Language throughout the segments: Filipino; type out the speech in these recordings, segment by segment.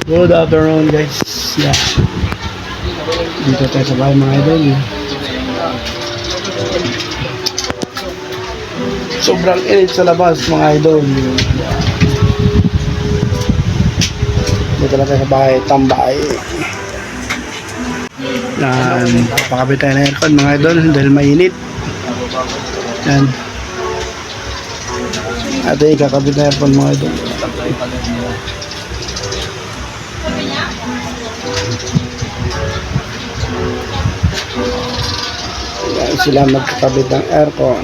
Good afternoon guys. Yeah. Dito tayo sa bahay mga idol. Sobrang init sa labas mga idol. Yeah. Dito na tayo sa bahay, tambay. Yan, pakabit tayo ng aircon mga idol dahil mainit. Yan. At ay kakabit na aircon mga idol. Yan sila magkakabit ng aircon.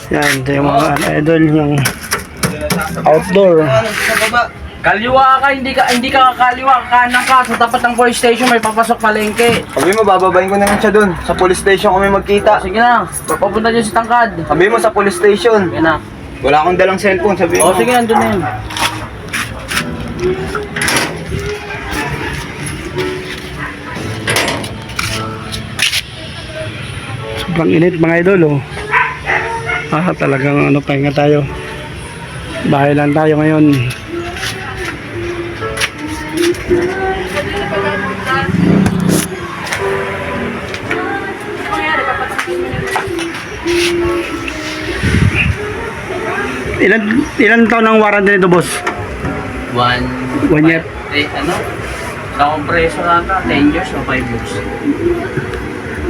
Yan, ito yung mga idol, yung outdoor. Kaliwa ka, hindi ka kakaliwa, kanan ka, sa tapat ng police station may papasok palengke. Sabi mo, bababayin ko na lang siya dun. Sa police station kami magkita. Sige na, papunta dyan si Tangkad. Sabi mo, sa police station. Sige na. Wala akong dalang cellphone, sabi mo. Sige, andun na yun. Sobrang init mga idol, oh. Talagang pahinga tayo. Bahay lang tayo ngayon. Ilan taon ang warranty nito, boss? 1 year. Ano? Sa compressor nata, 10 years o 5 years?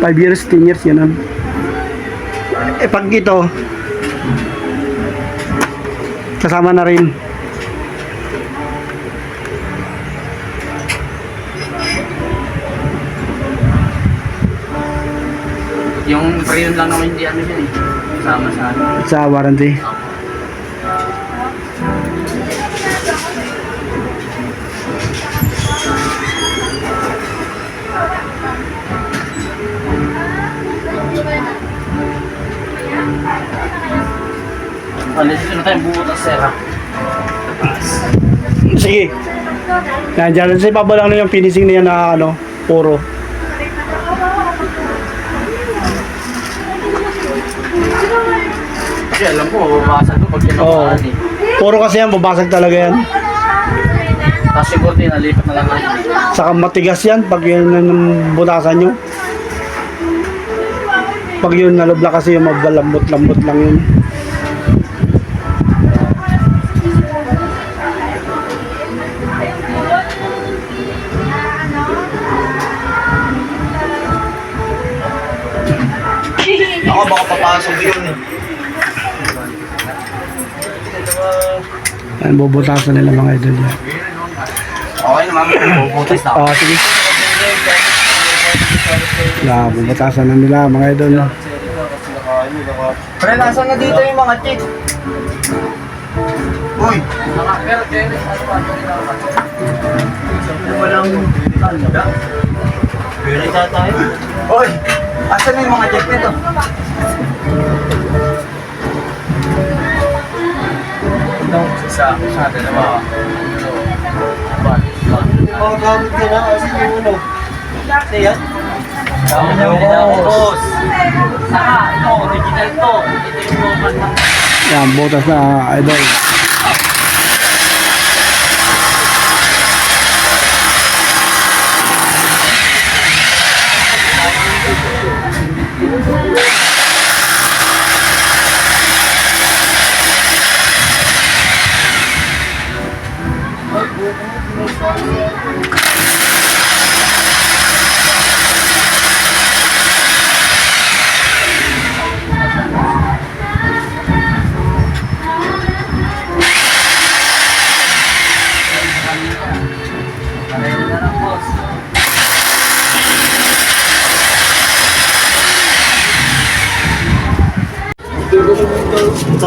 5 years, 10 years, yan. Pag ito, kasama na rin. Yung pre-yun lang naman hindi ano yun eh. Kasama sa ano. Sa warranty. Dito na tayong bubutas, sir, ha? Sige. Yan, dyan sa ibaba lang na yung finishing niya na puro. Kasi alam ko, mababasag ko pag kinabahan eh. Puro kasi yan, babasag talaga yan. Tapos siguro din, nalipat na lang natin. Saka matigas yan pag yun butasan nyo. Pag yun nalubla kasi yung mabalambot-lambot lang yun. Ako baka papasok yun eh. Yan, bubutasan nila mga idol yan. Okay naman, bubutas na ako. Sige. Yan, bubutasan na nila mga idol. Pre, nasa na dito yung mga chick? Uy! Pero, Jerry, ano pa? Walang tanda. Pirita tayo. Uy! Asan na yung mga chick nito? Sa atin na ba? Oh, gamit ka na kasi yung ano. Siya? Dami niya boss. Saka, ito, original to. Ito yung local na. Yan, butas na idol.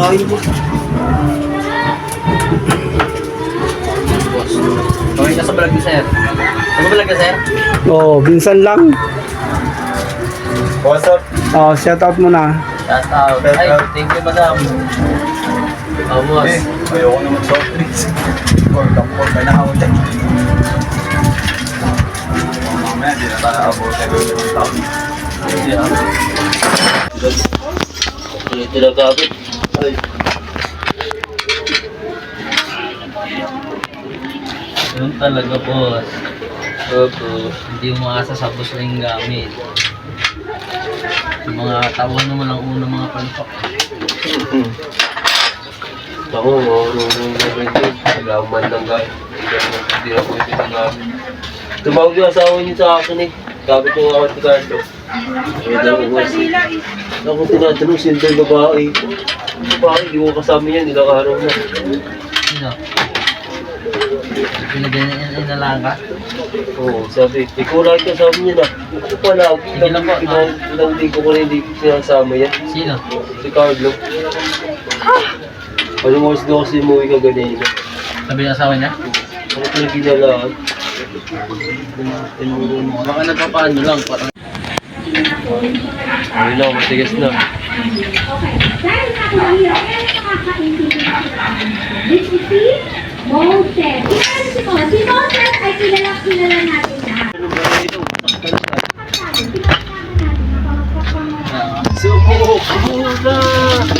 bahay mo. Boss. Okay ka sa vlog ni sir. Ano vlog ka sir? Oh, binsan lang. What's up? Oh, shout out mo na. Shout out. Shout Ay, out. thank you madam. Oh, boss. Ayoko naman soft drinks. Or kampor, may nakawin dyan. Mamaya, di na tayo abutin ng taon. Hindi ah. Ito lang kapit. Ay. Yun talaga boss. Opo. Hindi umaasa sa boss na yung gamit. Yung mga tawan naman ang unang mga palpak. Ako, nung nag-review, nag-aman lang guys. Hindi na pwede na gamit. Tumawag yung asawa niyo sa akin eh. Sabi ko nga ako Ricardo. Ako tinatanong, sino yung babae? Babae, hindi ko kasama yan, ilang araw na. Sino? Pinaginalaan ka? Oo, sabi, ikaw lang kasama niya na. Ito pala, Sige lang po, ilang linggo ko na hindi sinasama yan. Sino? Si Carlo. Anong oras daw kasi umuwi ka ganina? Sabi ng asawa niya? Ano pala ginalaan? Baka nagpapaano lang. Parang Ayun na, matigas na. Okay. Dahil nakakahirap, kaya nakakaintindi this is si Moses. Si Moses ay kilala natin na. Sumuko na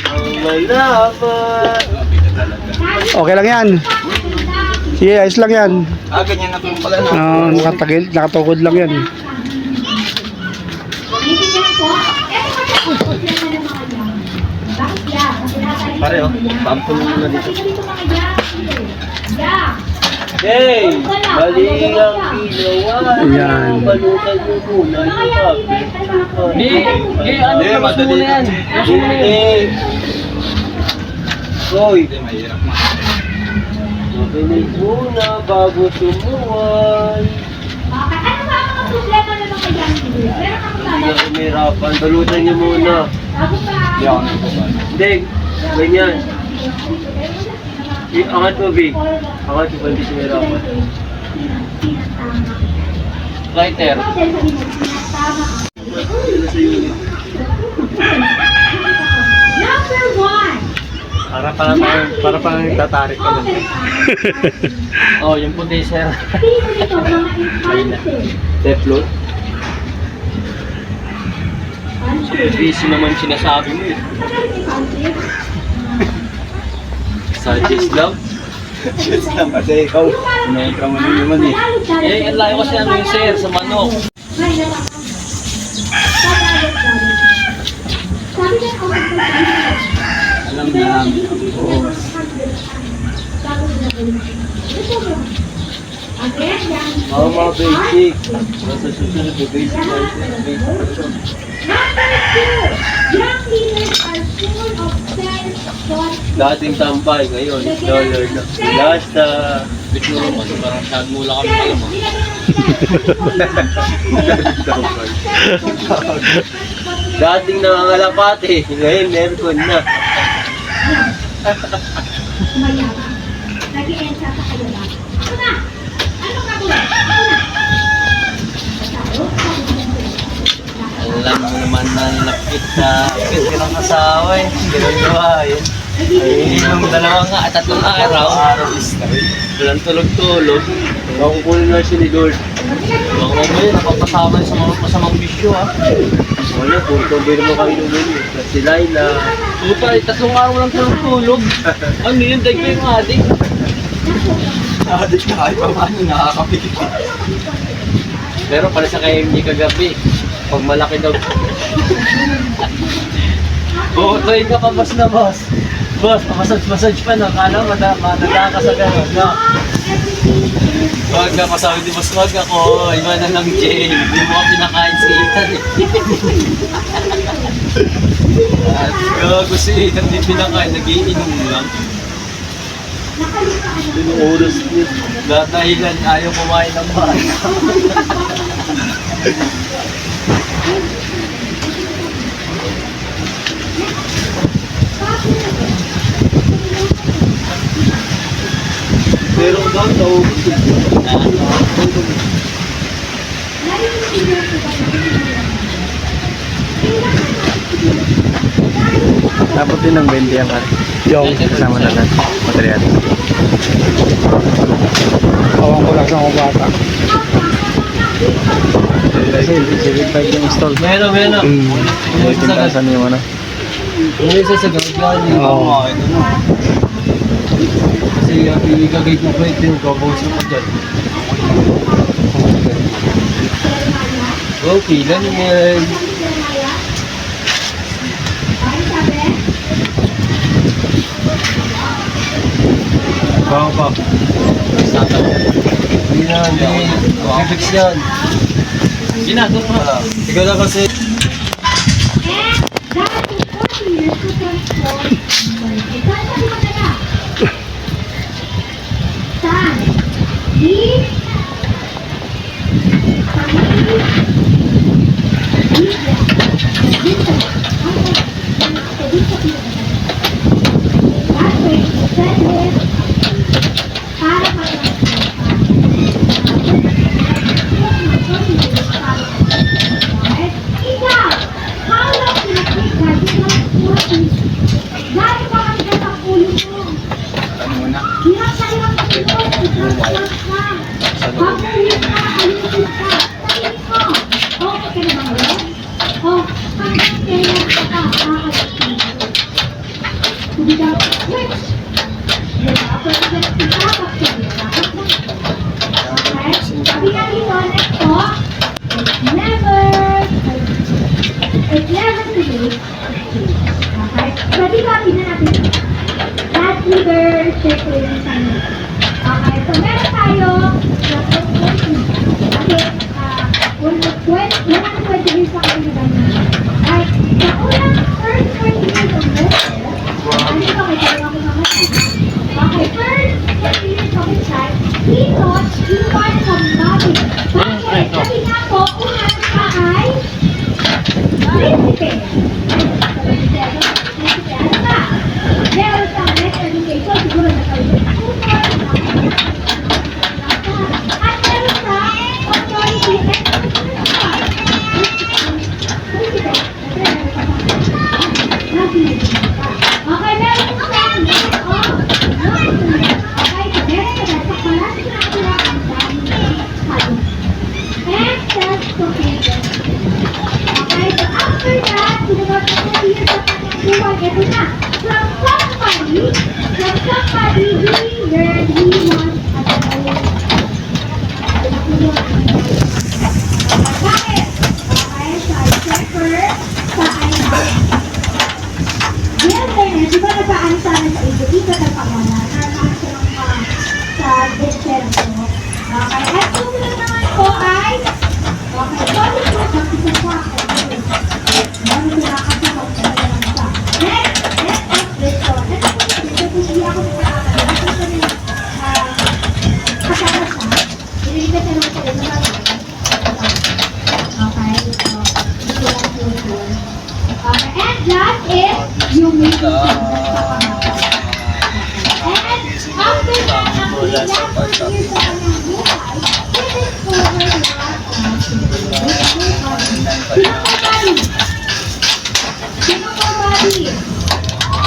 ang malaman. Okay lang yan. Sige, ayos lang yan. Ganyan na po pala Nakatukod lang yan. Naiintindihan ko? Kasi yan na ng mga yan. Bakit yan? Kasi nakakaintindi Pareho, yan. pampun mo na dito. Kasi ganito mga yan. Yeah. Hey! Mali ang ginawa. Ayan. Balutan mo muna yung kape. ano naman muna yan? Hindi. Hoy! Makinig muna bago tumuhay. Okay. Ano ba ang mga problema ng mga yan? Meron kang Hindi problema? ako mahirapan. Balutan niyo muna. Bago pa. Hindi. Ganyan. Angat mo, B. Angat mo, hindi siya mahirapan. Lighter. Number one. Para pa nagtatarik ka lang. Oh, yung puti sir. Sino ito mga infante? Teflon? Infante. Busy naman sinasabi mo eh. Infante? Sanchez lang? Sanchez lang kasi ikaw. Ika mo naman eh. Eh, ang layo kasi ano yung sir sa manok. Sabi niya, Alam na namin. Oo. Oo, mga basic. Nasa susunod na basic. Dating tambay, ngayon, dollar na. Lasta. Siguro mo, parang masyad mula kami alam mo. Dating nangangalapate, ngayon meron na. Nag-i-ensa sa kayo ba? Ako na! Ano ka ba? Ako na! Alam mo naman na lapit na lapit ka ng asawa eh. Ginagawa yun. Ay, yung dalawang nga, tatlong araw. Walang tulog-tulog. Makukunin na siya ni Lord. Baka mamaya napapasama sa mga masamang bisyo ah. Wala, puro tombay naman kami nung gano'n. Si Laila. Puta, tatlong araw lang tulog-tulog. Ano yun, dahil ko yung adik. Adik na kahit pa paano nakakapigil. Pero pala sa KMG kagabi, pag malaki daw. Oo, try ka pa boss na boss. Boss, massage pa no, kala matanda ka sa gano'n, no? Wag na pasabi di boss, wag ako, iba na lang jail. Hindi mo ka pinakain si Ethan eh. At gago si Ethan, di pinakain, nagiinom lang. Yung oras niya. Dahilan, ayaw kumain ng bata. Meron daw, naubos eh. Dapat din ng 20 yan pare. Yung kasama na lang. Material. Awang ko lang sa akong bata. Kasi hindi 75 yung install. Meron. May 10,000 yung ano. Ano isa sa gagawin? Oo. Kasi igagay ko pa ito yung kapuso ko dyan. Okay lang yan. Baka pa. Hindi na, hindi. Fix yan. Ginagawa pa. Ikaw na kasi. It's never too late. Okay? Pwede ba, tingnan natin. Last leader, check ko yung sign. Okay, so meron tayo. Okay, 120 years ako yung ganyan. Alright, sa unang first 20 years of this, ano ba kayo tayo ako naman? Okay, first 20 years of his life, he thought he was somebody. Bakit? Kasi nga po, unang pa ay Prinsipe. Ano ba? Meron siyang next education, siguro nakalimutan. At meron sa authority and okay, meron sa from somebody he learned he wants bakit? Okay, so I prefer sa Gilbert, di ba nagkaan sana sa ito? Dito sa pangalan. Nagkaan siya sa December. Okay, at sumunod naman po ay okay, sorry po, kasi sa kwa. Ano sila kasi magpapalala sa next up this one. Ito po siya ako sa kasama siya. Nililipat siya ng sa okay, so ito lang po. Okay, and last is yung may and after that, ang last years sa kanyang buhay, he discovered Sino po body?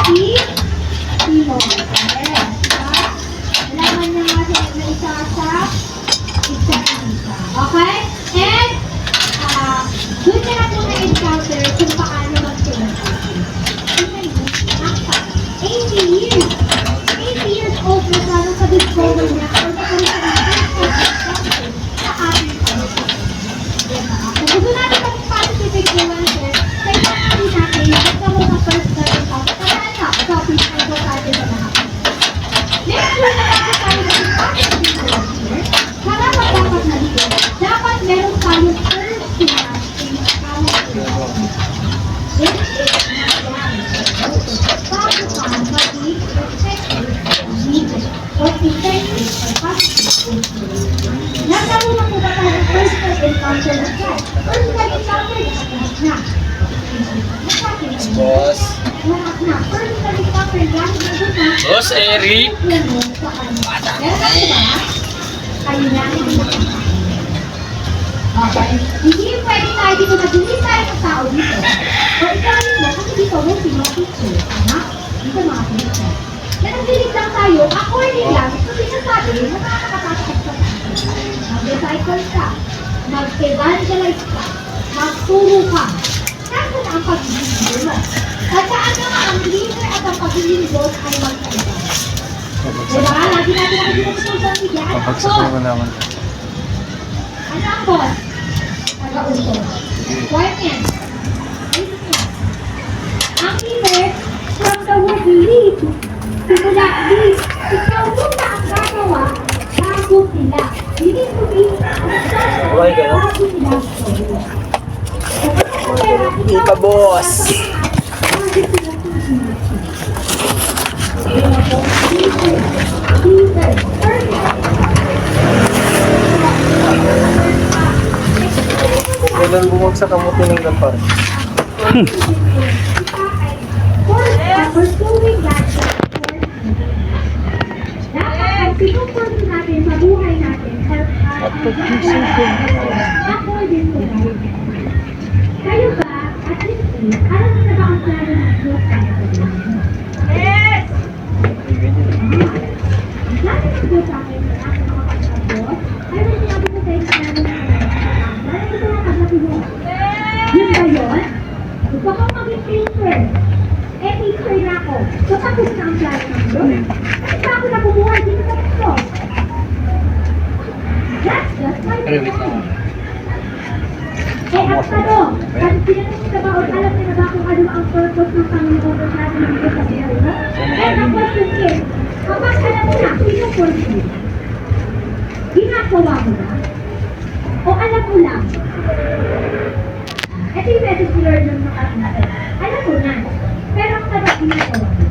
Si Sino? Yes. Nalaman niya nga siya na isa sa okay? And doon niya na po na-encounter kung paano mag-sila. 80 years. 80 years old na sana sa discover niya or sa ating diba? Kung gusto natin mag-positive influencer, kaya natin natin ito mo sa first level of kanana sa pinag-importante sa lahat. Next year na tayo tayo ng positive influencer, salamat dapat na dito. Dapat meron tayo first class in account. Nagkaroon na po ba tayo ng personal encounter na siya? Personal encounter na. Boss. Personal encounter gamit na Boss Eric. Okay. Hindi pwede tayo dito mag-hindi tayo ng tao dito. O ikaw mo, kasi dito mo pinapicture. Tama? Dito mga picture. Kaya nagdilig lang tayo, according lang, ito sinasabi na nakakapasok sa tayo. Mag-recycle ka, mag-evangelize ka, magturo ka. Kasi na ang pag-ibig mo. Tandaan na nga, ang leader at ang pag-ibig mo ay magkaiba. Diba? Lagi natin ang ibig mo sa media. naman. Ano ang boss? Taga-uso. Quiet yan. Ang leader, from the word lead, simula lead, ikaw muna ang gagawa bago sila. You need to be bago sila. Hindi pa, boss. Kailan bumagsak ang muti ng gampar? Pursuing that dapat pinupursu natin sa buhay natin according to God. Kayo ba, at least, alam mo na ba ang plano ng Diyos para sa buhay? Yes! Ang plano ng Diyos sa akin na aking mga kapatid, ay may sinabi ko sa inyo na ito na kasabi mo. Yun ba yun? Gusto kong maging teacher. Eh, teacher na ako. So, tapos na ang plano ng Diyos. Bakit ba ako nabubuhay dito sa mundo? That's just my point. Eh, ang tanong, kasi tinanong niyo na ba o alam niyo na ba kung ano ang purpose ng Panginoon sa atin ng Diyos sa buhay mo? Eh, ang question is, kapag alam mo na, sino purpose? Ginagawa mo na? O alam mo lang? Ito yung message ni Lord ng mga natin. Alam mo na, pero ang tanong, ginagawa mo ba?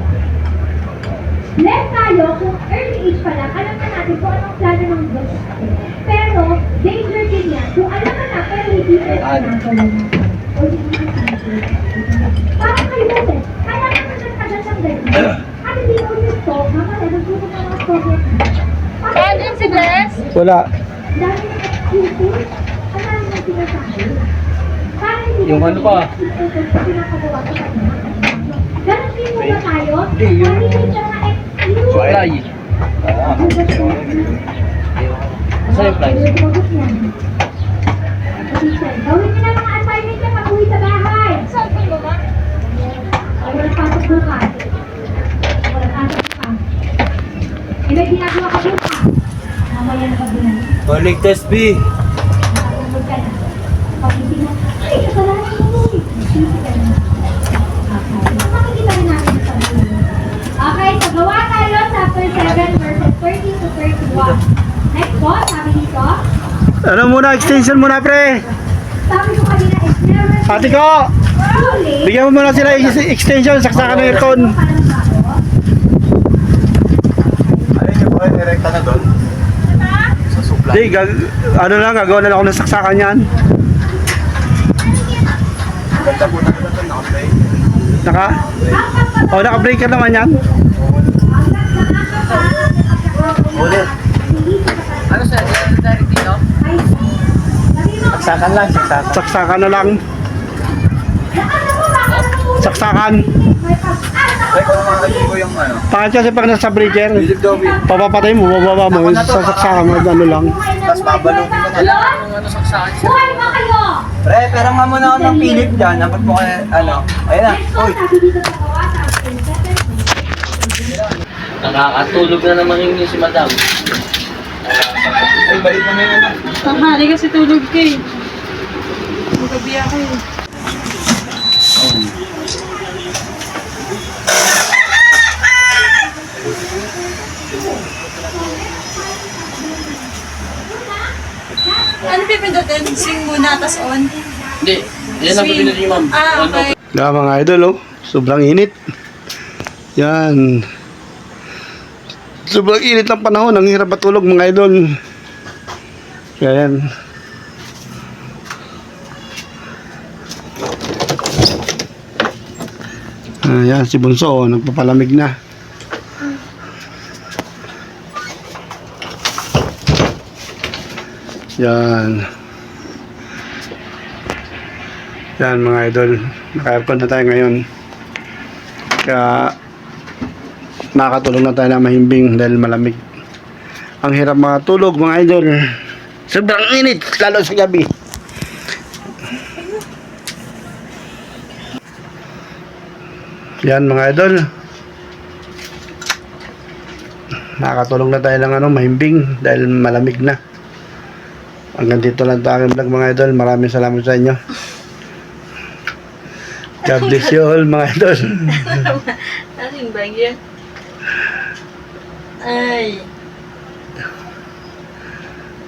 Less tayo, kung early age pa lang, alam na natin kung anong plano ng Diyos sa atin. Pero, danger din yan. Kung alam na na, pero hindi na ginagawa natin. O hindi na parang kayo natin, kaya naman nagtagal ng ganyan. At hindi mo gusto, mamaya, nagsuko ng mga sobrang. Andun si Bless? Wala. Dahil ng excuses, ang dami ng sinasabi. Parang hindi Yung ano pa? pinapagawa ko sa inyo. Ganon din mo ba tayo? Parinig ka mga excuse. Fly. Saan yung flies? Gawin niyo na mga assignment niya pag-uwi sa bahay. Saan po ba? Walang pasok bukas. Walang pasok bukas. Eh, may ginagawa ka bukas. Mamaya na pag-uwi. Balik test B. Huwag ka na. Pag hindi mo, ay, kasalanan mo. Hindi ka na. Makikita rin natin sa video. Okay, so gawa tayo chapter 7 verses 30 to 31. Next po, sabi dito. Ano muna, extension muna, pre. Sabi ko kanina is never Ate ko, truly bigyan mo muna sila extension, saksakan ng aircon. Alin yung ba direkta na doon? Sa supply. Di, ano lang, gagawa na lang ako ng saksakan yan. Ganda po na doon, naka-play. Naka-breaker naman yan. Ulit. Ano sa direct dito? Saksakan lang, saksakan. Saksakan na lang. Saksakan. Ay, kung makakalimutan ko yung ano. Bakit kasi pag nasa breaker, Philip Dobby. papapatay mo, bababa mo, sasaksakan mo, ano lang. Tapos babalutin ko na lang. Anong ano sa saan? Buhay ba kayo? Pre, pero nga muna ako ng Philip dyan. Dapat mo kayo, ano. Ayun na. Next po, Uy. sabi dito sa gawa chapter 7. Nakakatulog na naman yung si madam. Ay, balik mo na yun. Tanghali kasi tulog ka eh. Magabi ako eh. Ano pipindutin? Swing muna, tas on? Hindi. Yan ang pinili ni ma'am. Ah, okay. Kaya mga idol, oh, sobrang init. Yan. Sobrang init ng panahon, ang hirap matulog mga idol. Kaya yan. Ayan, si Bunso, oh, nagpapalamig na. Yan. Yan mga idol. Naka-aircon na tayo ngayon. Kaya makakatulog na tayo ng mahimbing dahil malamig. Ang hirap makatulog mga idol. Sobrang init lalo sa gabi. Yan mga idol. Nakakatulog na tayo ng mahimbing dahil malamig na. Hanggang dito lang ito aking vlog mga idol. Maraming salamat sa inyo. God bless you all mga idol. Aling bag yan? Ay.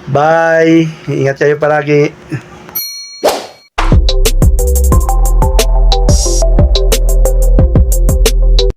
Bye. Ingat kayo palagi.